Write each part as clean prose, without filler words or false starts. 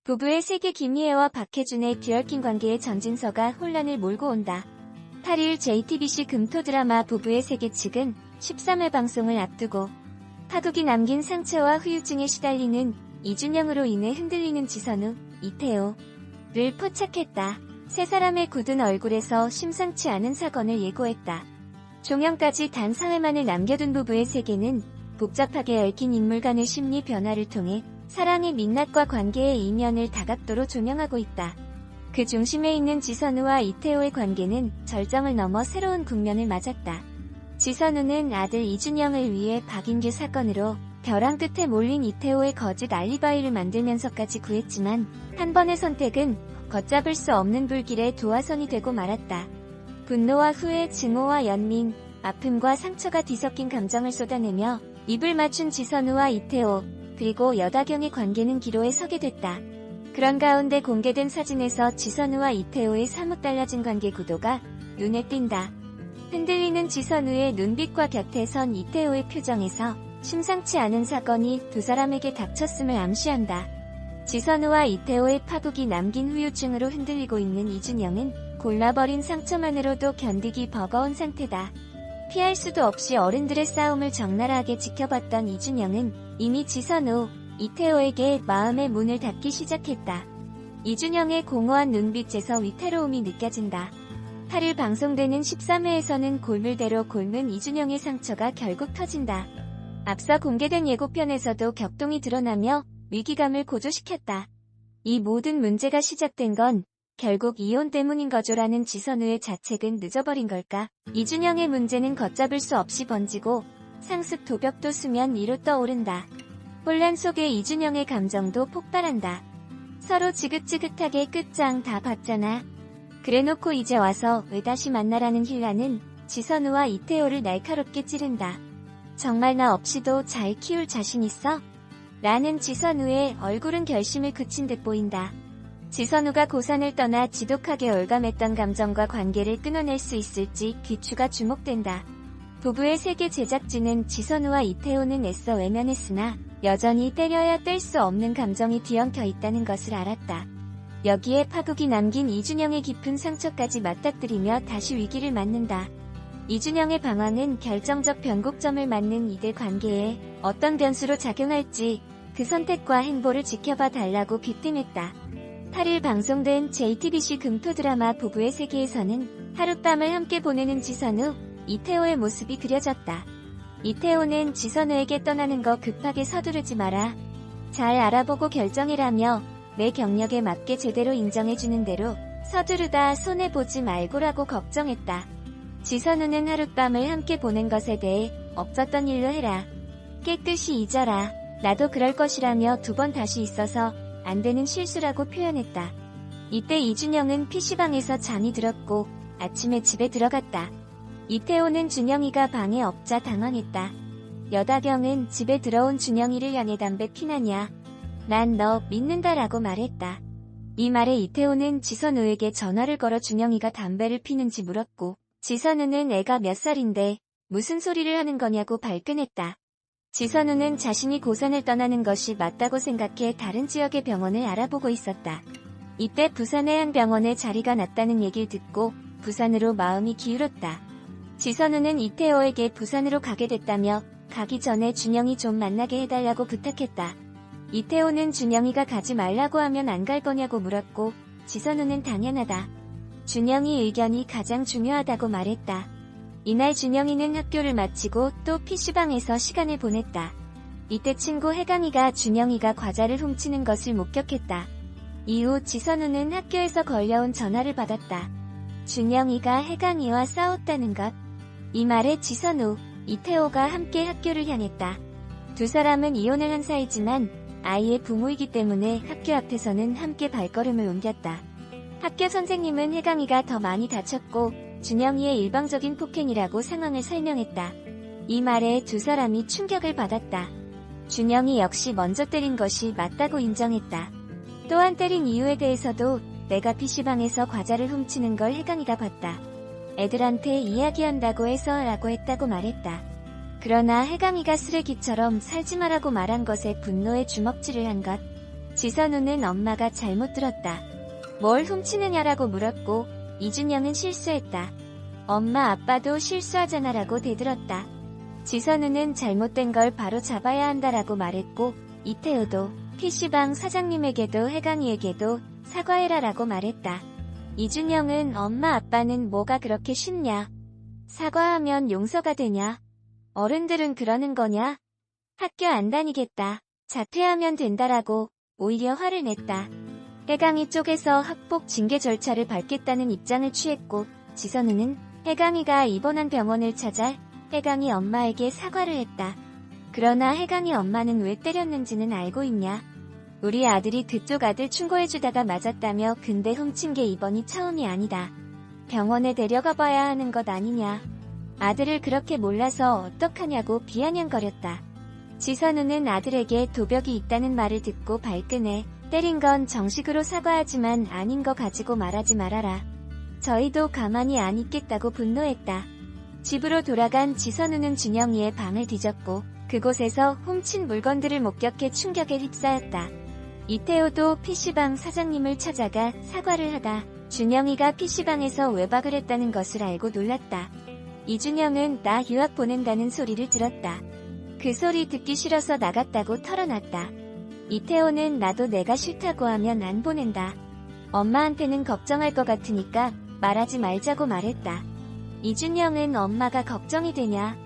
부부의 세계 김희애와 박해준의 듀얼킹 관계의 전진서가 혼란을 몰고 온다. 8일 JTBC 금토 드라마 부부의 세계 측은 13회 방송을 앞두고 파국이 남긴 상처와 후유증에 시달리는 이준영으로 인해 흔들리는 지선우, 이태호를 포착했다. 세 사람의 굳은 얼굴에서 심상치 않은 사건을 예고했다. 종영까지 단 4회만을 남겨둔 부부의 세계는 복잡하게 얽힌 인물 간의 심리 변화를 통해 사랑의 민낯과 관계의 이면을 다각도로 조명하고 있다. 그 중심에 있는 지선우와 이태호의 관계는 절정을 넘어 새로운 국면을 맞았다. 지선우는 아들 이준영을 위해 박인규 사건으로 벼랑 끝에 몰린 이태호의 거짓 알리바이를 만들면서까지 구했지만 한 번의 선택은 걷잡을 수 없는 불길의 도화선이 되고 말았다. 분노와 후회, 증오와 연민, 아픔과 상처가 뒤섞인 감정을 쏟아내며 입을 맞춘 지선우와 이태호, 그리고 여다경의 관계는 기로에 서게 됐다. 그런 가운데 공개된 사진에서 지선우와 이태호의 사뭇 달라진 관계 구도가 눈에 띈다. 흔들리는 지선우의 눈빛과 곁에 선 이태호의 표정에서 심상치 않은 사건이 두 사람에게 닥쳤음을 암시한다. 지선우와 이태호의 파국이 남긴 후유증으로 흔들리고 있는 이준영은 골라버린 상처만으로도 견디기 버거운 상태다. 피할 수도 없이 어른들의 싸움을 적나라하게 지켜봤던 이준영은 이미 지선우, 이태호에게 마음의 문을 닫기 시작했다. 이준영의 공허한 눈빛에서 위태로움이 느껴진다. 8일 방송되는 13회에서는 골물대로 골문 이준영의 상처가 결국 터진다. 앞서 공개된 예고편에서도 격동이 드러나며 위기감을 고조시켰다. 이 모든 문제가 시작된 건 결국 이혼 때문인 거죠라는 지선우의 자책은 늦어버린 걸까? 이준영의 문제는 걷잡을 수 없이 번지고 상습 도벽도 수면 위로 떠오른다. 혼란 속에 이준영의 감정도 폭발한다. 서로 지긋지긋하게 끝장 다 봤잖아. 그래놓고 이제 와서 왜 다시 만나라는 힐라는 지선우와 이태호를 날카롭게 찌른다. 정말 나 없이도 잘 키울 자신 있어? 라는 지선우의 얼굴은 결심을 그친 듯 보인다. 지선우가 고산을 떠나 지독하게 올감했던 감정과 관계를 끊어낼 수 있을지 귀추가 주목된다. 부부의 세계 제작진은 지선우와 이태호는 애써 외면했으나 여전히 때려야 뗄 수 없는 감정이 뒤엉켜 있다는 것을 알았다. 여기에 파국이 남긴 이준영의 깊은 상처까지 맞닥뜨리며 다시 위기를 맞는다. 이준영의 방황은 결정적 변곡점을 맞는 이들 관계에 어떤 변수로 작용할지 그 선택과 행보를 지켜봐 달라고 귀띔했다. 8일 방송된 JTBC 금토 드라마 부부의 세계에서는 하룻밤을 함께 보내는 지선우, 이태호의 모습이 그려졌다. 이태호는 지선우에게 떠나는 거 급하게 서두르지 마라. 잘 알아보고 결정이라며 내 경력에 맞게 제대로 인정해주는 대로 서두르다 손해보지 말고라고 걱정했다. 지선우는 하룻밤을 함께 보낸 것에 대해 없었던 일로 해라. 깨끗이 잊어라. 나도 그럴 것이라며 두 번 다시 있어서 안 되는 실수라고 표현했다. 이때 이준영은 PC방에서 잠이 들었고 아침에 집에 들어갔다. 이태호는 준영이가 방에 없자 당황했다. 여다경은 집에 들어온 준영이를 향해 담배 피나냐. 난 너 믿는다라고 말했다. 이 말에 이태호는 지선우에게 전화를 걸어 준영이가 담배를 피는지 물었고 지선우는 애가 몇 살인데 무슨 소리를 하는 거냐고 발끈했다. 지선우는 자신이 고산을 떠나는 것이 맞다고 생각해 다른 지역의 병원을 알아보고 있었다. 이때 부산의 한 병원에 자리가 났다는 얘기를 듣고 부산으로 마음이 기울었다. 지선우는 이태호에게 부산으로 가게 됐다며 가기 전에 준영이 좀 만나게 해달라고 부탁했다. 이태호는 준영이가 가지 말라고 하면 안 갈 거냐고 물었고 지선우는 당연하다. 준영이 의견이 가장 중요하다고 말했다. 이날 준영이는 학교를 마치고 또 PC방에서 시간을 보냈다. 이때 친구 혜강이가 준영이가 과자를 훔치는 것을 목격했다. 이후 지선우는 학교에서 걸려온 전화를 받았다. 준영이가 혜강이와 싸웠다는 것. 이 말에 지선우, 이태호가 함께 학교를 향했다. 두 사람은 이혼을 한 사이지만 아이의 부모이기 때문에 학교 앞에서는 함께 발걸음을 옮겼다. 학교 선생님은 혜강이가 더 많이 다쳤고 준영이의 일방적인 폭행이라고 상황을 설명했다. 이 말에 두 사람이 충격을 받았다. 준영이 역시 먼저 때린 것이 맞다고 인정했다. 또한 때린 이유에 대해서도 내가 PC방에서 과자를 훔치는 걸 혜강이가 봤다. 애들한테 이야기한다고 해서 라고 했다고 말했다. 그러나 혜강이가 쓰레기처럼 살지 마라고 말한 것에 분노에 주먹질을 한 것. 지선우는 엄마가 잘못 들었다. 뭘 훔치느냐라고 물었고 이준영은 실수했다. 엄마 아빠도 실수하잖아라고 대들었다. 지선우는 잘못된 걸 바로 잡아야 한다라고 말했고 이태호도 PC방 사장님에게도 혜강이에게도 사과해라라고 말했다. 이준영은 엄마 아빠는 뭐가 그렇게 쉽냐? 사과하면 용서가 되냐? 어른들은 그러는 거냐? 학교 안 다니겠다. 자퇴하면 된다라고 오히려 화를 냈다. 혜강이 쪽에서 학폭 징계 절차를 밟겠다는 입장을 취했고 지선우는 혜강이가 입원한 병원을 찾아 혜강이 엄마에게 사과를 했다. 그러나 혜강이 엄마는 왜 때렸는지는 알고 있냐? 우리 아들이 그쪽 아들 충고해주다가 맞았다며 근데 훔친 게 이번이 처음이 아니다. 병원에 데려가 봐야 하는 것 아니냐? 아들을 그렇게 몰라서 어떡하냐고 비아냥거렸다. 지선우는 아들에게 도벽이 있다는 말을 듣고 발끈해 때린 건 정식으로 사과하지만 아닌 거 가지고 말하지 말아라. 저희도 가만히 안 있겠다고 분노했다. 집으로 돌아간 지선우는 준영이의 방을 뒤졌고 그곳에서 훔친 물건들을 목격해 충격에 휩싸였다. 이태호도 PC방 사장님을 찾아가 사과를 하다 준영이가 PC방에서 외박을 했다는 것을 알고 놀랐다. 이준영은 나 유학 보낸다는 소리를 들었다. 그 소리 듣기 싫어서 나갔다고 털어놨다. 이태호는 나도 내가 싫다고 하면 안 보낸다. 엄마한테는 걱정할 것 같으니까 말하지 말자고 말했다. 이준영은 엄마가 걱정이 되냐?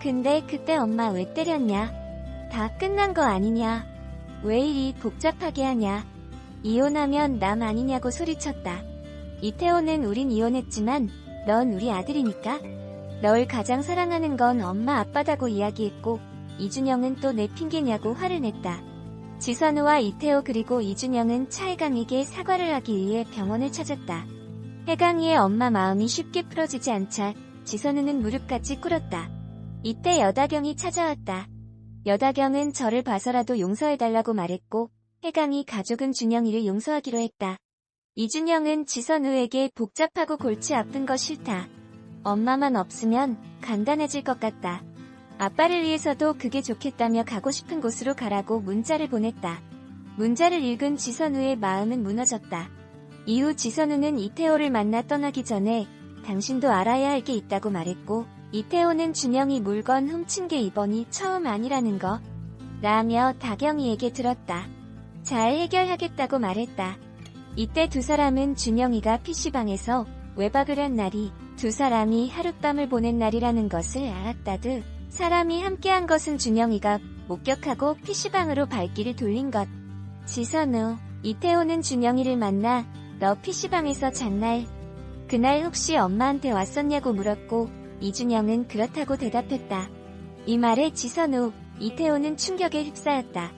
근데 그때 엄마 왜 때렸냐? 다 끝난 거 아니냐? 왜 이리 복잡하게 하냐? 이혼하면 남 아니냐고 소리쳤다. 이태호는 우린 이혼했지만 넌 우리 아들이니까? 널 가장 사랑하는 건 엄마 아빠다고 이야기했고 이준영은 또 내 핑계냐고 화를 냈다. 지선우와 이태호 그리고 이준영은 차혜강에게 사과를 하기 위해 병원을 찾았다. 혜강이의 엄마 마음이 쉽게 풀어지지 않자 지선우는 무릎같이 꿇었다. 이때 여다경이 찾아왔다. 여다경은 저를 봐서라도 용서해달라고 말했고 혜강이 가족은 준영이를 용서하기로 했다. 이준영은 지선우에게 복잡하고 골치 아픈 거 싫다. 엄마만 없으면 간단해질 것 같다. 아빠를 위해서도 그게 좋겠다며 가고 싶은 곳으로 가라고 문자를 보냈다. 문자를 읽은 지선우의 마음은 무너졌다. 이후 지선우는 이태호를 만나 떠나기 전에 당신도 알아야 할 게 있다고 말했고 이태호는 준영이 물건 훔친 게 이번이 처음 아니라는 거 라며 다경이에게 들었다. 잘 해결하겠다고 말했다. 이때 두 사람은 준영이가 PC방에서 외박을 한 날이 두 사람이 하룻밤을 보낸 날이라는 것을 알았다드. 사람이 함께한 것은 준영이가 목격하고 PC방으로 발길을 돌린 것. 지선우, 이태호는 준영이를 만나 너 PC방에서 잤날? 그날 혹시 엄마한테 왔었냐고 물었고 이준영은 그렇다고 대답했다. 이 말에 지선우, 이태호는 충격에 휩싸였다.